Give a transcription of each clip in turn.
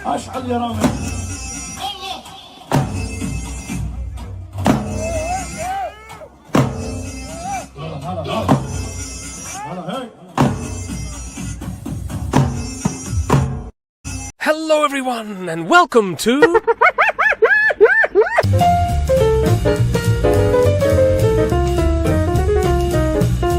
اشعل يا رامي. Hello everyone, and welcome to...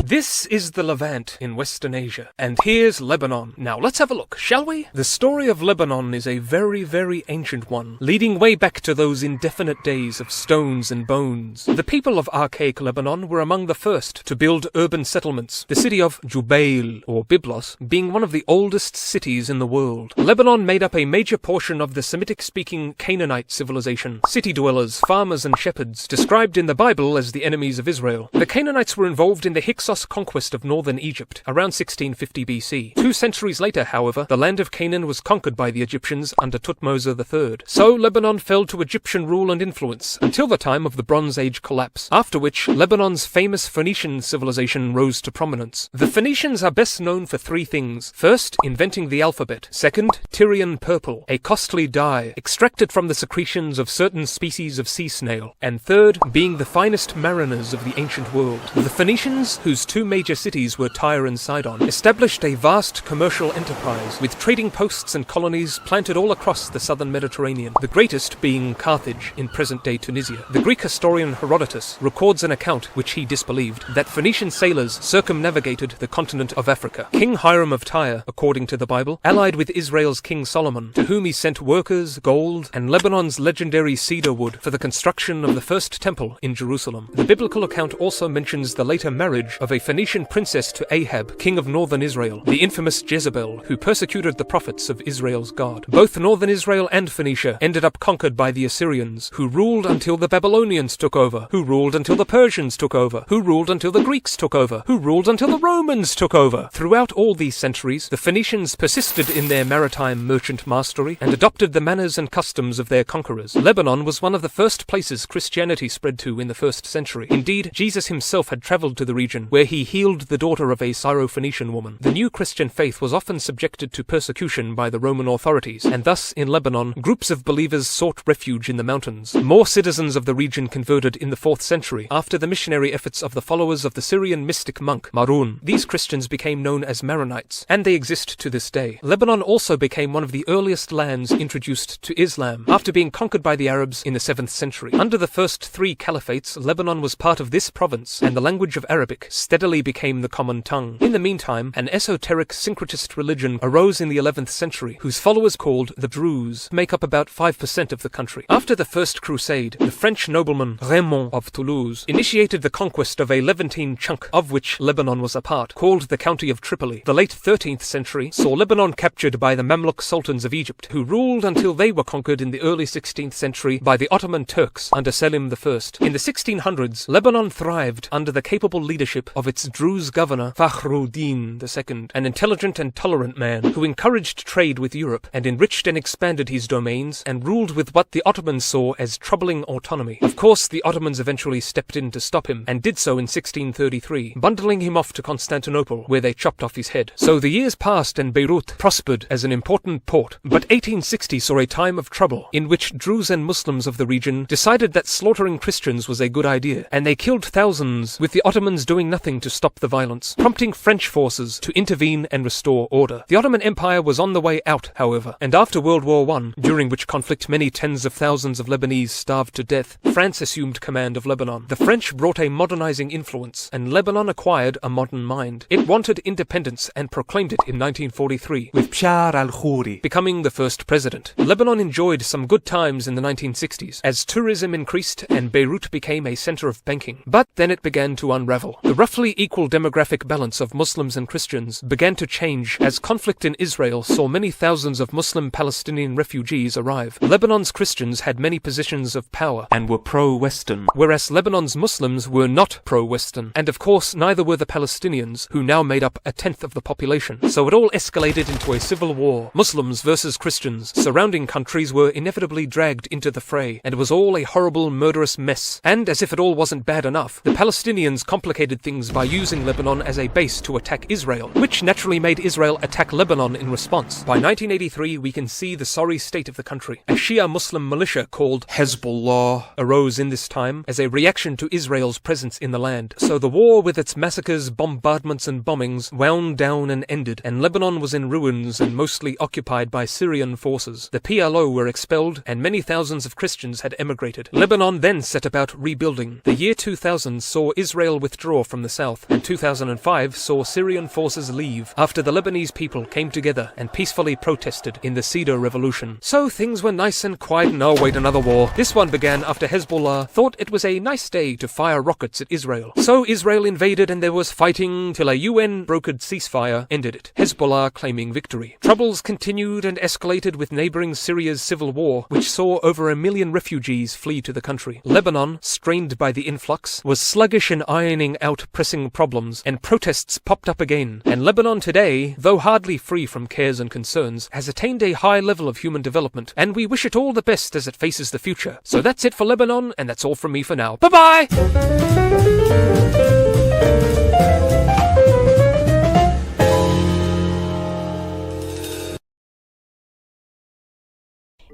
This is the Levant in Western Asia, and here's Lebanon. Now let's have a look, shall we? The story of Lebanon is a very, very ancient one, leading way back to those indefinite days of stones and bones. The people of archaic Lebanon were among the first to build urban settlements, the city of Jubail, or Byblos, being one of the oldest cities in the world. Lebanon made up a major portion of the Semitic-speaking Canaanite civilization, city dwellers, farmers and shepherds, described in the Bible as the enemies of Israel. The Canaanites were involved in the Hyksos conquest of northern Egypt around 1650 BC. 2 centuries later, however, the land of Canaan was conquered by the Egyptians under Thutmose III. So Lebanon fell to Egyptian rule and influence until the time of the Bronze Age collapse, after which Lebanon's famous Phoenician civilization rose to prominence. The Phoenicians are best known for 3 things. First, inventing the alphabet. Second, Tyrian purple, a costly dye extracted from the secretions of certain species of sea snail. And third, being the finest mariners of the ancient world. The Phoenicians, whose 2 major cities were Tyre and Sidon, established a vast commercial enterprise with trading posts and colonies planted all across the southern Mediterranean, the greatest being Carthage in present-day Tunisia. The Greek historian Herodotus records an account, which he disbelieved, that Phoenician sailors circumnavigated the continent of Africa. King Hiram of Tyre, according to the Bible, allied with Israel's King Solomon, to whom he sent workers, gold, and Lebanon's legendary cedar wood for the construction of the first temple in Jerusalem. The biblical account also mentions the later marriage of a Phoenician princess to Ahab, king of northern Israel, the infamous Jezebel, who persecuted the prophets of Israel's God. Both northern Israel and Phoenicia ended up conquered by the Assyrians, who ruled until the Babylonians took over, who ruled until the Persians took over, who ruled until the Greeks took over, who ruled until the Romans took over. Throughout all these centuries, the Phoenicians persisted in their maritime merchant mastery and adopted the manners and customs of their conquerors. Lebanon was one of the first places Christianity spread to in the 1st century. Indeed, Jesus himself had traveled to the region, where he healed the daughter of a Syro-Phoenician woman. The new Christian faith was often subjected to persecution by the Roman authorities, and thus, in Lebanon, groups of believers sought refuge in the mountains. More citizens of the region converted in the 4th century after the missionary efforts of the followers of the Syrian mystic monk Marun. These Christians became known as Maronites, and they exist to this day. Lebanon also became one of the earliest lands introduced to Islam, after being conquered by the Arabs in the 7th century. Under the first 3 caliphates, Lebanon was part of this province, and the language of Arabic steadily became the common tongue. In the meantime, an esoteric syncretist religion arose in the 11th century, whose followers, called the Druze, make up about 5% of the country. After the First Crusade, the French nobleman Raymond of Toulouse initiated the conquest of a Levantine chunk, of which Lebanon was a part, called the County of Tripoli. The late 13th century saw Lebanon captured by the Mamluk sultans of Egypt, who ruled until they were conquered in the early 16th century by the Ottoman Turks under Selim I. In the 1600s, Lebanon thrived under the capable leadership of its Druze governor Fakhruddin II, an intelligent and tolerant man who encouraged trade with Europe and enriched and expanded his domains and ruled with what the Ottomans saw as troubling autonomy. Of course, the Ottomans eventually stepped in to stop him, and did so in 1633, bundling him off to Constantinople, where they chopped off his head. So the years passed and Beirut prospered as an important port, but 1860 saw a time of trouble in which Druze and Muslims of the region decided that slaughtering Christians was a good idea, and they killed thousands, with the Ottomans doing nothing to stop the violence, prompting French forces to intervene and restore order. The Ottoman Empire was on the way out, however, and after World War I, during which conflict many tens of thousands of Lebanese starved to death, France assumed command of Lebanon. The French brought a modernizing influence, and Lebanon acquired a modern mind. It wanted independence and proclaimed it in 1943, with Bashar al-Khoury becoming the first president. Lebanon enjoyed some good times in the 1960s, as tourism increased and Beirut became a center of banking. But then it began to unravel. The roughly equal demographic balance of Muslims and Christians began to change as conflict in Israel saw many thousands of Muslim Palestinian refugees arrive. Lebanon's Christians had many positions of power and were pro-Western, whereas Lebanon's Muslims were not pro-Western, and of course neither were the Palestinians, who now made up 1/10 of the population. So it all escalated into a civil war. Muslims versus Christians. Surrounding countries were inevitably dragged into the fray, and it was all a horrible, murderous mess. And as if it all wasn't bad enough, the Palestinians complicated things by by using Lebanon as a base to attack Israel, which naturally made Israel attack Lebanon in response. By 1983, we can see the sorry state of the country. A Shia Muslim militia called Hezbollah arose in this time as a reaction to Israel's presence in the land. So the war, with its massacres, bombardments and bombings, wound down and ended, and Lebanon was in ruins and mostly occupied by Syrian forces. The PLO were expelled, and many thousands of Christians had emigrated. Lebanon then set about rebuilding. The year 2000 saw Israel withdraw from the south, and 2005 saw Syrian forces leave after the Lebanese people came together and peacefully protested in the Cedar Revolution. So things were nice and quiet, and oh wait, another war. This one began after Hezbollah thought it was a nice day to fire rockets at Israel. So Israel invaded and there was fighting till a UN-brokered ceasefire ended it, Hezbollah claiming victory. Troubles continued and escalated with neighboring Syria's civil war, which saw over 1 million refugees flee to the country. Lebanon, strained by the influx, was sluggish in ironing out pressing problems, and protests popped up again. And Lebanon today, though hardly free from cares and concerns, has attained a high level of human development, and we wish it all the best as it faces the future. So that's it for Lebanon, and that's all from me for now. Bye-bye!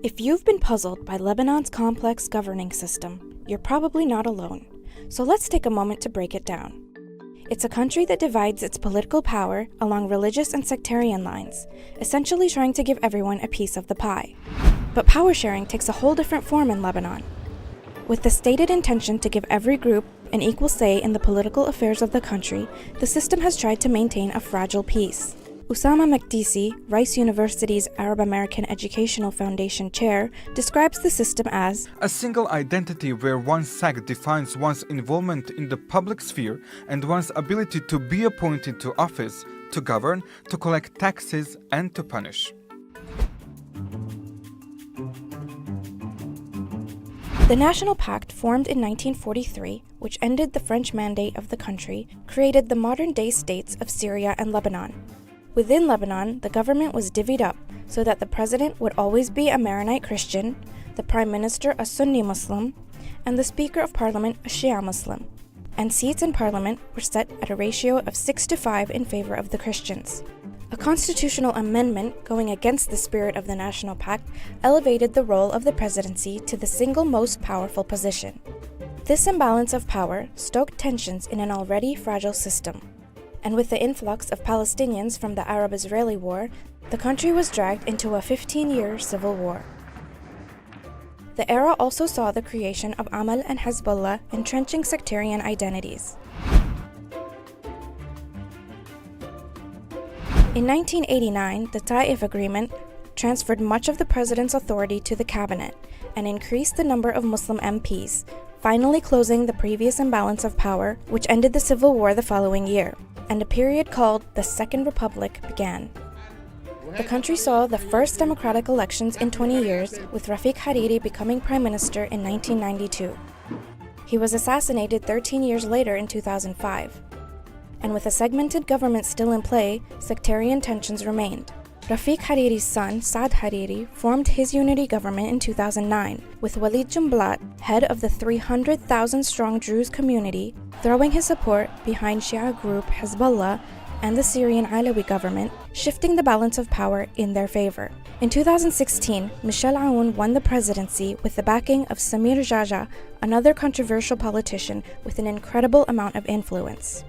If you've been puzzled by Lebanon's complex governing system, you're probably not alone. So let's take a moment to break it down. It's a country that divides its political power along religious and sectarian lines, essentially trying to give everyone a piece of the pie. But power sharing takes a whole different form in Lebanon. With the stated intention to give every group an equal say in the political affairs of the country, the system has tried to maintain a fragile peace. Usama Makdisi, Rice University's Arab American Educational Foundation chair, describes the system as a single identity where one sect defines one's involvement in the public sphere and one's ability to be appointed to office, to govern, to collect taxes, and to punish. The National Pact, formed in 1943, which ended the French mandate of the country, created the modern-day states of Syria and Lebanon. Within Lebanon, the government was divvied up so that the president would always be a Maronite Christian, the prime minister a Sunni Muslim, and the speaker of parliament a Shia Muslim. And seats in parliament were set at a ratio of 6-5 in favor of the Christians. A constitutional amendment going against the spirit of the National Pact elevated the role of the presidency to the single most powerful position. This imbalance of power stoked tensions in an already fragile system. And with the influx of Palestinians from the Arab-Israeli War, the country was dragged into a 15-year civil war. The era also saw the creation of Amal and Hezbollah entrenching sectarian identities. In 1989, the Taif Agreement transferred much of the president's authority to the cabinet and increased the number of Muslim MPs, finally closing the previous imbalance of power, which ended the civil war the following year, and a period called the Second Republic began. The country saw the first democratic elections in 20 years, with Rafiq Hariri becoming prime minister in 1992. He was assassinated 13 years later in 2005. And with a segmented government still in play, sectarian tensions remained. Rafiq Hariri's son, Saad Hariri, formed his unity government in 2009, with Walid Jumblat, head of the 300,000-strong Druze community, throwing his support behind Shia group Hezbollah and the Syrian Alawi government, shifting the balance of power in their favor. In 2016, Michel Aoun won the presidency with the backing of Samir Jaja, another controversial politician with an incredible amount of influence.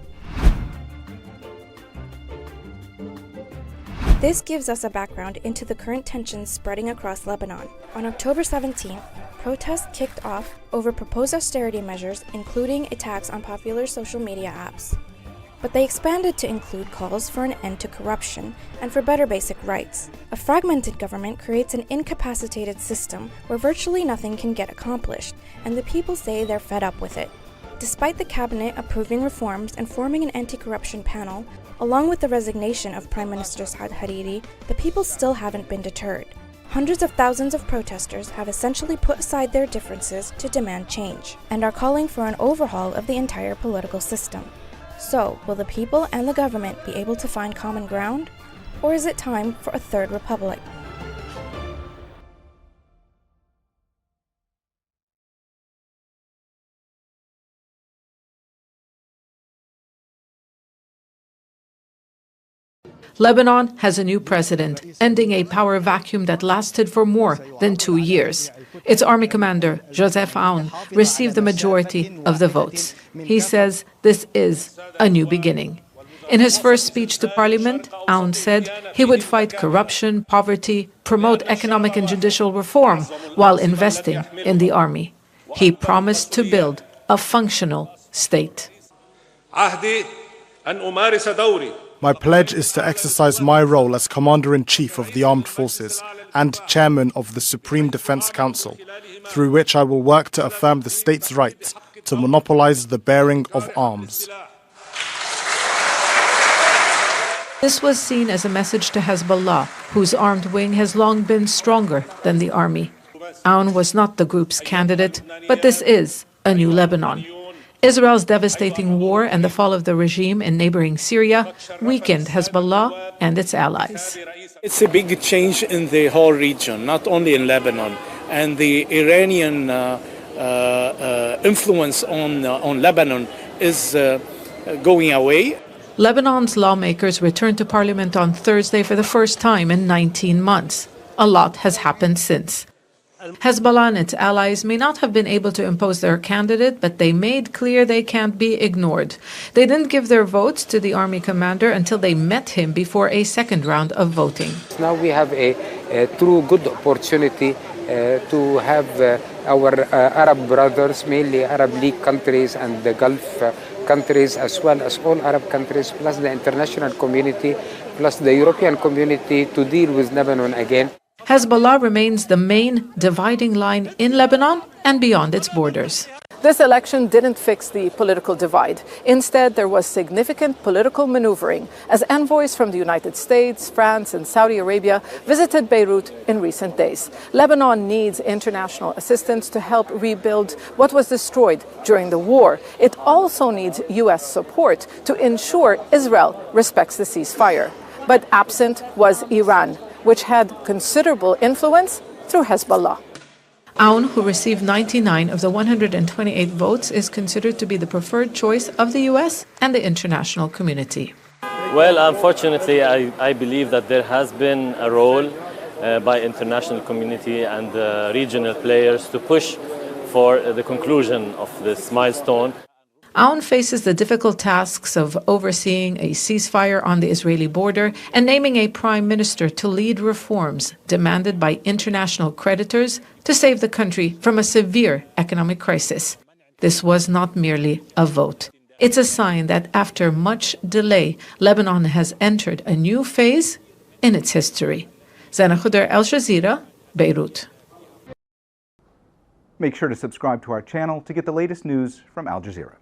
This gives us a background into the current tensions spreading across Lebanon. On October 17th, protests kicked off over proposed austerity measures, including attacks on popular social media apps. But they expanded to include calls for an end to corruption and for better basic rights. A fragmented government creates an incapacitated system where virtually nothing can get accomplished, and the people say they're fed up with it. Despite the cabinet approving reforms and forming an anti-corruption panel, along with the resignation of Prime Minister Saad Hariri, the people still haven't been deterred. Hundreds of thousands of protesters have essentially put aside their differences to demand change, and are calling for an overhaul of the entire political system. So, will the people and the government be able to find common ground? Or is it time for a third republic? Lebanon has a new president, ending a power vacuum that lasted for more than 2 years. Its army commander, Joseph Aoun, received the majority of the votes. He says this is a new beginning. In his first speech to parliament, Aoun said he would fight corruption, poverty, promote economic and judicial reform while investing in the army. He promised to build a functional state. My pledge is to exercise my role as Commander-in-Chief of the Armed Forces and Chairman of the Supreme Defense Council, through which I will work to affirm the state's right to monopolize the bearing of arms. This was seen as a message to Hezbollah, whose armed wing has long been stronger than the army. Aoun was not the group's candidate, but this is a new Lebanon. Israel's devastating war and the fall of the regime in neighboring Syria weakened Hezbollah and its allies. It's a big change in the whole region, not only in Lebanon. And the Iranian influence on Lebanon is going away. Lebanon's lawmakers returned to parliament on Thursday for the first time in 19 months. A lot has happened since. Hezbollah and its allies may not have been able to impose their candidate, but they made clear they can't be ignored. They didn't give their votes to the army commander until they met him before a second round of voting. Now we have a true good opportunity to have our Arab brothers, mainly Arab League countries and the Gulf countries, as well as all Arab countries, plus the international community, plus the European community, to deal with Lebanon again. Hezbollah remains the main dividing line in Lebanon and beyond its borders. This election didn't fix the political divide. Instead, there was significant political maneuvering as envoys from the United States, France, and Saudi Arabia visited Beirut in recent days. Lebanon needs international assistance to help rebuild what was destroyed during the war. It also needs U.S. support to ensure Israel respects the ceasefire. But absent was Iran, which had considerable influence through Hezbollah. Aoun, who received 99 of the 128 votes, is considered to be the preferred choice of the U.S. and the international community. Well, unfortunately, I believe that there has been a role by international community and regional players to push for the conclusion of this milestone. Aoun faces the difficult tasks of overseeing a ceasefire on the Israeli border and naming a prime minister to lead reforms demanded by international creditors to save the country from a severe economic crisis. This was not merely a vote. It's a sign that after much delay, Lebanon has entered a new phase in its history. Zana Khuder, Al Jazeera, Beirut. Make sure to subscribe to our channel to get the latest news from Al Jazeera.